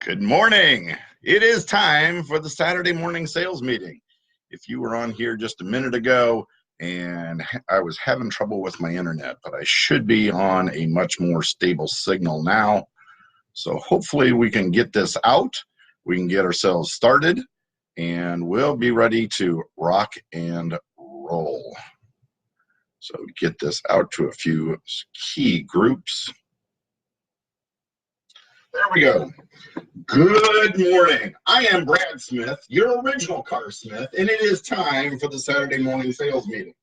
Good morning. It is time for the Saturday morning sales meeting. If you were on here just a minute ago and I was having trouble with my internet, but I should be on a much more stable signal now. So hopefully we can get this out. We can get ourselves started and we'll be ready to rock and roll. So get this out to a few key groups. There we go. Good morning. I am Brad Smith, your original car smith, and it is time for the Saturday morning sales meeting.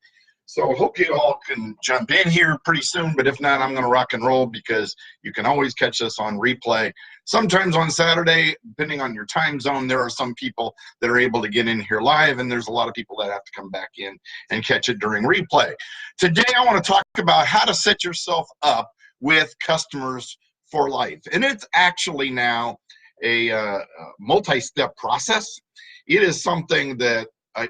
So I hope you all can jump in here pretty soon, but if not, I'm going to rock and roll because you can always catch this on replay. Sometimes on Saturday, depending on your time zone, there are some people that are able to get in here live, and there's a lot of people that have to come back in and catch it during replay. Today, I want to talk about how to set yourself up with customers for life. And it's actually now a multi-step process. It is something that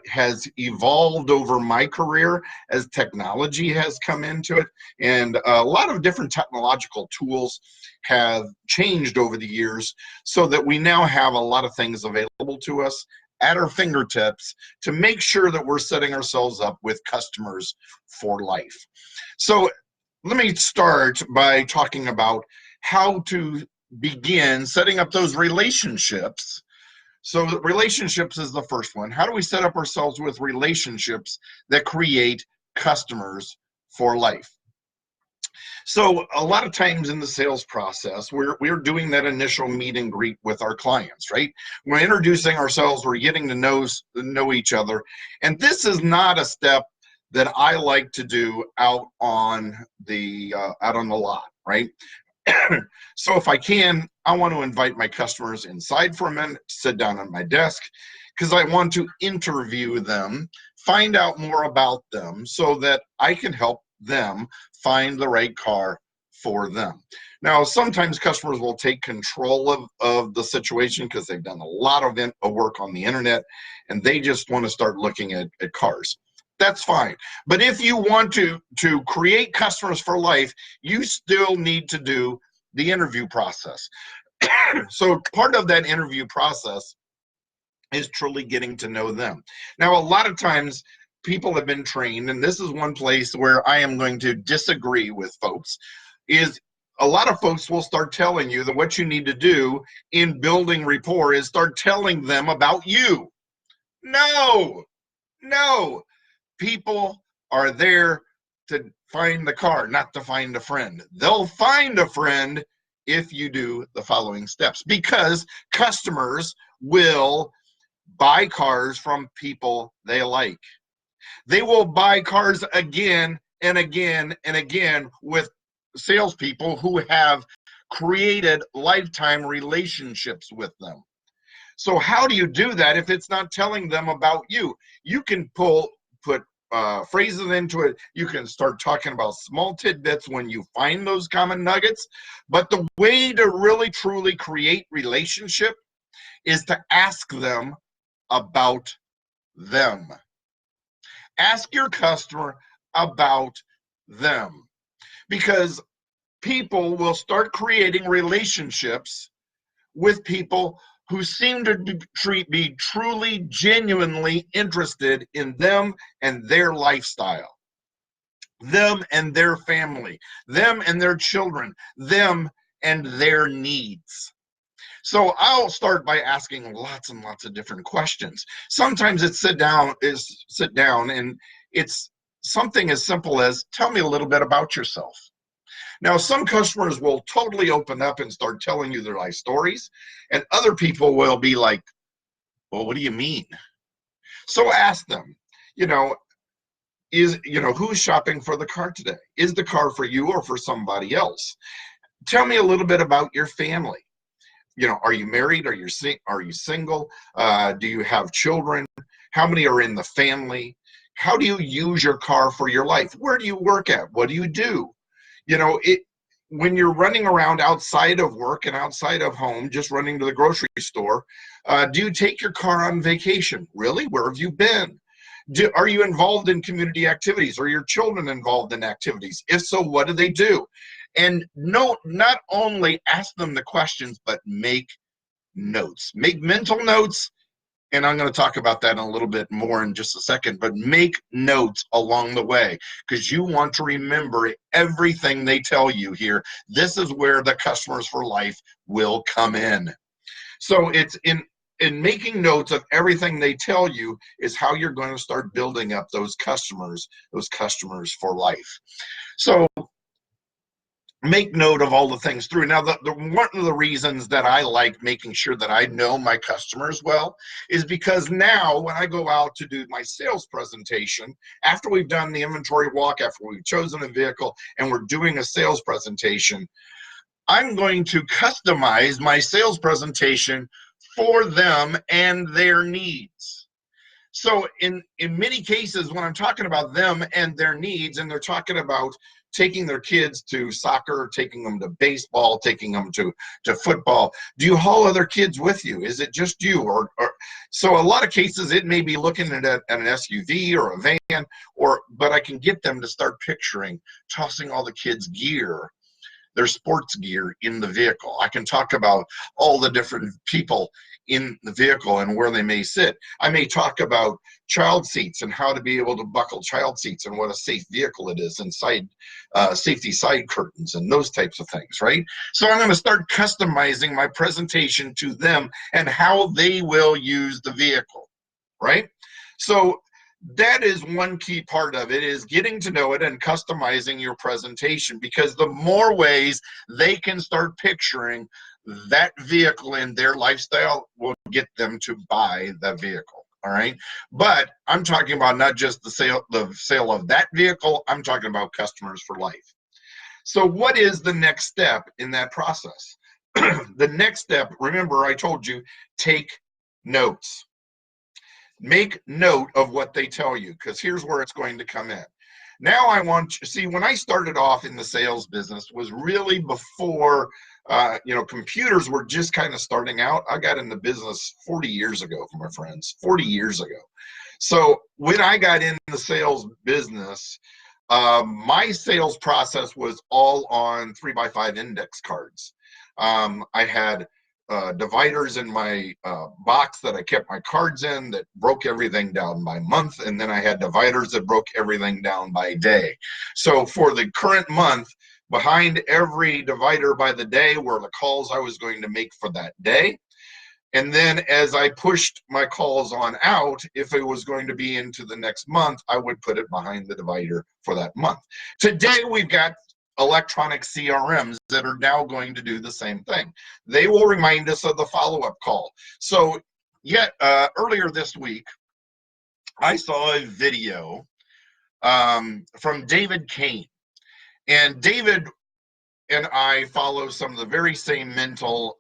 has evolved over my career as technology has come into it, and a lot of different technological tools have changed over the years so that we now have a lot of things available to us at our fingertips to make sure that we're setting ourselves up with customers for life. So let me start by talking about how to begin setting up those relationships. So relationships is the first one. How do we set up ourselves with relationships that create customers for life? So a lot of times in the sales process, we're doing that initial meet and greet with our clients, right? We're introducing ourselves, we're getting to know each other. And this is not a step that I like to do out on the lot, right? So if I can, I want to invite my customers inside for a minute, sit down at my desk, because I want to interview them, find out more about them so that I can help them find the right car for them. Now, sometimes customers will take control of the situation because they've done a lot of work on the internet and they just want to start looking at cars. That's fine. But if you want to create customers for life, you still need to do the interview process. So part of that interview process is truly getting to know them. Now, a lot of times people have been trained, and this is one place where I am going to disagree with folks, is a lot of folks will start telling you that what you need to do in building rapport is start telling them about you. No. People are there to find the car, not to find a friend. They'll find a friend if you do the following steps, because customers will buy cars from people they like. They will buy cars again and again and again with salespeople who have created lifetime relationships with them. So how do you do that if it's not telling them about you? You can put phrases into it. You can start talking about small tidbits when you find those common nuggets. But the way to really truly create relationship is to ask them about them. Ask your customer about them, because people will start creating relationships with people who seem to be truly, genuinely interested in them and their lifestyle, them and their family, them and their children, them and their needs. So I'll start by asking lots and lots of different questions. Sometimes it's sit down and it's something as simple as, tell me a little bit about yourself. Now, some customers will totally open up and start telling you their life stories, and other people will be like, well, what do you mean? So ask them, who's shopping for the car today? Is the car for you or for somebody else? Tell me a little bit about your family. Are you married? Are you single? Do you have children? How many are in the family? How do you use your car for your life? Where do you work at? What do you do? When you're running around outside of work and outside of home, just running to the grocery store, do you take your car on vacation? Really? Where have you been? Are you involved in community activities? Are your children involved in activities? If so, what do they do? And not only ask them the questions, but make notes. Make mental notes, and I'm going to talk about that in a little bit more in just a second, but make notes along the way because you want to remember everything they tell you here. This is where the customers for life will come in. So it's in making notes of everything they tell you is how you're going to start building up those customers for life. So make note of all the things through. Now, one of the reasons that I like making sure that I know my customers well is because now when I go out to do my sales presentation, after we've done the inventory walk, after we've chosen a vehicle and we're doing a sales presentation, I'm going to customize my sales presentation for them and their needs. So in many cases, when I'm talking about them and their needs, and they're talking about taking their kids to soccer, taking them to baseball, taking them to football, do you haul other kids with you? Is it just you? Or so a lot of cases, it may be looking at an SUV or a van, but I can get them to start picturing tossing all the kids' gear, their sports gear in the vehicle. I can talk about all the different people in the vehicle and where they may sit. I may talk about child seats and how to be able to buckle child seats and what a safe vehicle it is, and safety side curtains and those types of things, right? So I'm going to start customizing my presentation to them and how they will use the vehicle, right? So that is one key part of it, is getting to know it and customizing your presentation, because the more ways they can start picturing that vehicle in their lifestyle will get them to buy the vehicle. All right. But I'm talking about not just the sale of that vehicle. I'm talking about customers for life. So what is the next step in that process? The next step, remember I told you, take notes. Make note of what they tell you, because here's where it's going to come in. Now I want you, see, when I started off in the sales business was really before, computers were just kind of starting out. I got in the business 40 years ago, my friends, 40 years ago. So when I got in the sales business, my sales process was all on 3x5 index cards. I had dividers in my box that I kept my cards in that broke everything down by month, and then I had dividers that broke everything down by day. So for the current month, behind every divider by the day were the calls I was going to make for that day. And then as I pushed my calls on out, if it was going to be into the next month, I would put it behind the divider for that month. Today, we've got electronic CRMs that are now going to do the same thing. They will remind us of the follow-up call. So earlier this week, I saw a video from David Kane. And David and I follow some of the very same mental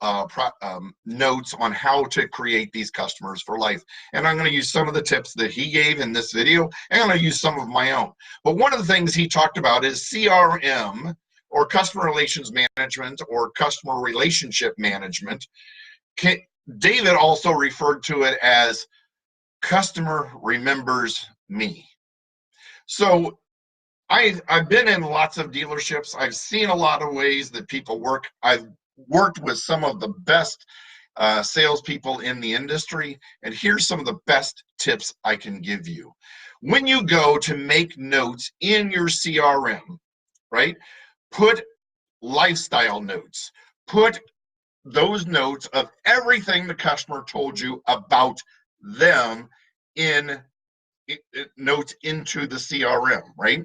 notes on how to create these customers for life. And I'm going to use some of the tips that he gave in this video, and I'm going to use some of my own. But one of the things he talked about is CRM, or customer relations management, or customer relationship management. David also referred to it as customer remembers me. So I've been in lots of dealerships. I've seen a lot of ways that people work. I've worked with some of the best salespeople in the industry, and here's some of the best tips I can give you. When you go to make notes in your CRM, right, put lifestyle notes. Put those notes of everything the customer told you about them in notes into the CRM, right?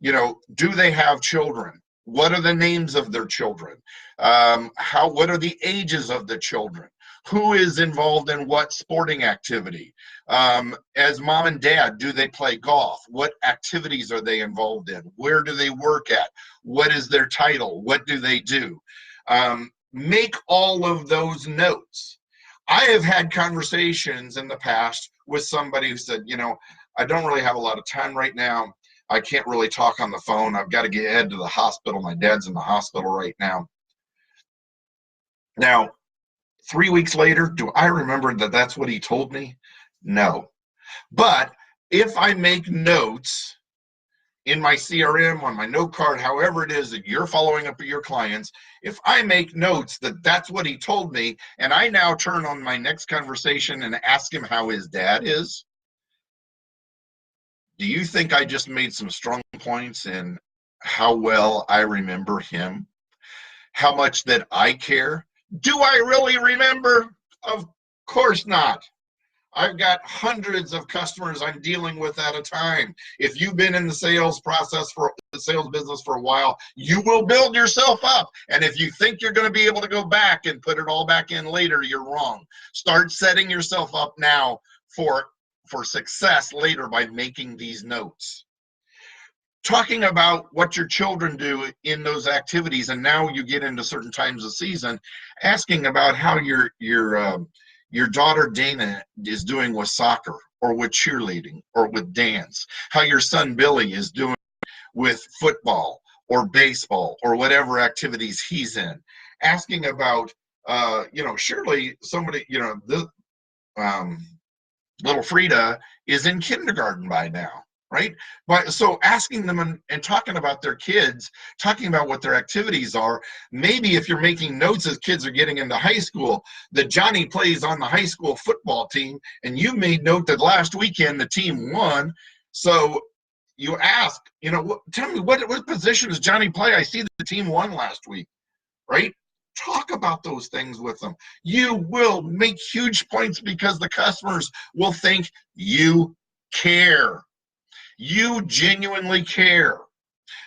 Do they have children? What are the names of their children? What are the ages of the children? Who is involved in what sporting activity? As mom and dad, do they play golf? What activities are they involved in? Where do they work at? What is their title? What do they do? Make all of those notes. I have had conversations in the past with somebody who said, I don't really have a lot of time right now. I can't really talk on the phone. I've got to head to the hospital. My dad's in the hospital right now. Now, 3 weeks later, do I remember that that's what he told me? No. But if I make notes in my CRM, on my note card, however it is that you're following up with your clients, if I make notes that that's what he told me, and I now turn on my next conversation and ask him how his dad is, do you think I just made some strong points in how well I remember him? How much that I care? Do I really remember? Of course not. I've got hundreds of customers I'm dealing with at a time. If you've been in the sales process for the sales business for a while, you will build yourself up. And if you think you're going to be able to go back and put it all back in later, you're wrong. Start setting yourself up now for success later by making these notes. Talking about what your children do in those activities, and now you get into certain times of season, asking about how your daughter Dana is doing with soccer or with cheerleading or with dance, how your son Billy is doing with football or baseball or whatever activities he's in. Asking about, surely somebody, little Frida is in kindergarten by now, right? But so asking them and talking about their kids, talking about what their activities are. Maybe if you're making notes as kids are getting into high school, that Johnny plays on the high school football team, and you made note that last weekend the team won. So you ask, tell me what position does Johnny play? I see the team won last week, right? Talk about those things with them. You will make huge points because the customers will think you care. You genuinely care.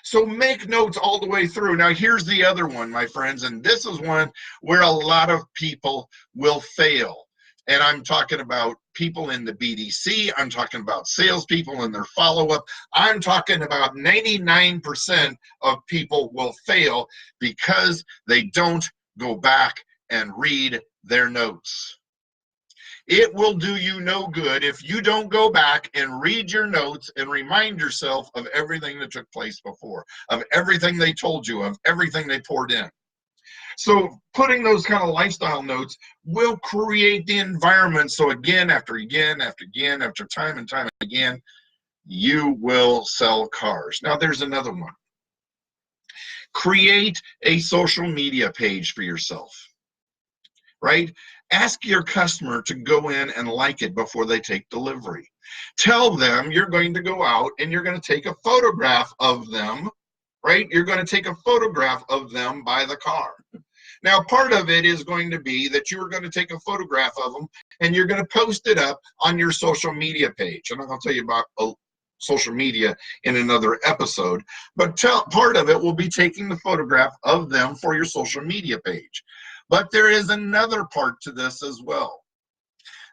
So make notes all the way through. Now, here's the other one, my friends, and this is one where a lot of people will fail. And I'm talking about people in the BDC. I'm talking about salespeople and their follow-up. I'm talking about 99% of people will fail because they don't go back and read their notes. It will do you no good if you don't go back and read your notes and remind yourself of everything that took place before, of everything they told you, of everything they poured in. So putting those kind of lifestyle notes will create the environment. So again, after again, after again, after time and time again, you will sell cars. Now there's another one. Create a social media page for yourself, right? Ask your customer to go in and like it before they take delivery. Tell them you're going to go out and you're going to take a photograph of them, right? You're going to take a photograph of them by the car. Now, part of it is going to be that you're going to take a photograph of them and you're going to post it up on your social media page. And I'll tell you about social media in another episode, but part of it will be taking the photograph of them for your social media page. But there is another part to this as well.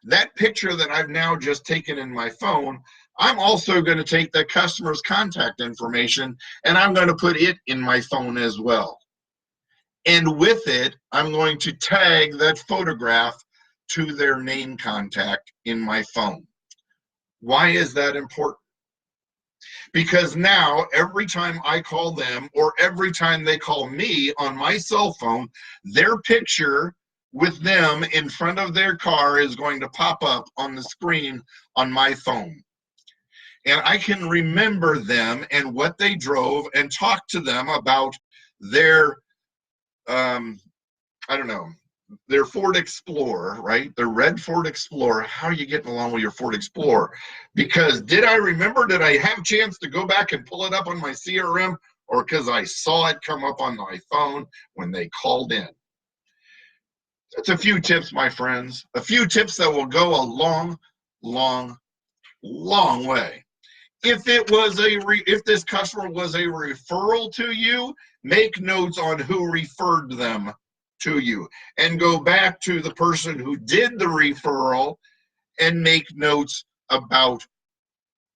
That picture that I've now just taken in my phone, I'm also going to take the customer's contact information and I'm going to put it in my phone as well. And with it, I'm going to tag that photograph to their name contact in my phone. Why is that important? Because now every time I call them or every time they call me on my cell phone, their picture with them in front of their car is going to pop up on the screen on my phone. And I can remember them and what they drove and talk to them about their their Ford Explorer, right? Their red Ford Explorer. How are you getting along with your Ford Explorer? Because did I have a chance to go back and pull it up on my CRM, or because I saw it come up on my phone when they called in? That's a few tips, my friends. A few tips that will go a long, long, long way. If this customer was a referral to you, make notes on who referred them to you and go back to the person who did the referral and make notes about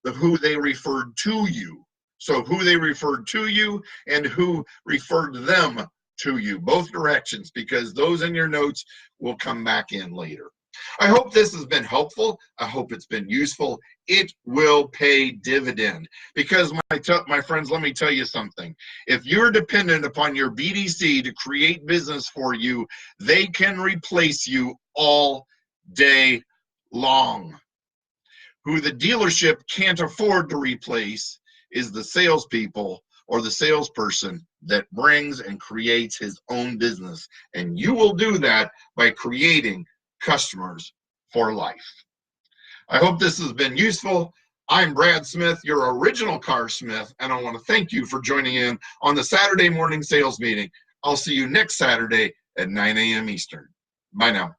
who they referred to you. So who they referred to you and who referred them to you, both directions, because those in your notes will come back in later. I hope this has been helpful. I hope it's been useful. It will pay dividend because my friends, let me tell you something. If you're dependent upon your BDC to create business for you, they can replace you all day long. Who the dealership can't afford to replace is the salespeople or the salesperson that brings and creates his own business. And you will do that by creating customers for life. I hope this has been useful. I'm Brad Smith, your original car smith, and I want to thank you for joining in on the Saturday morning sales meeting. I'll see you next Saturday at 9 a.m. Eastern. Bye now.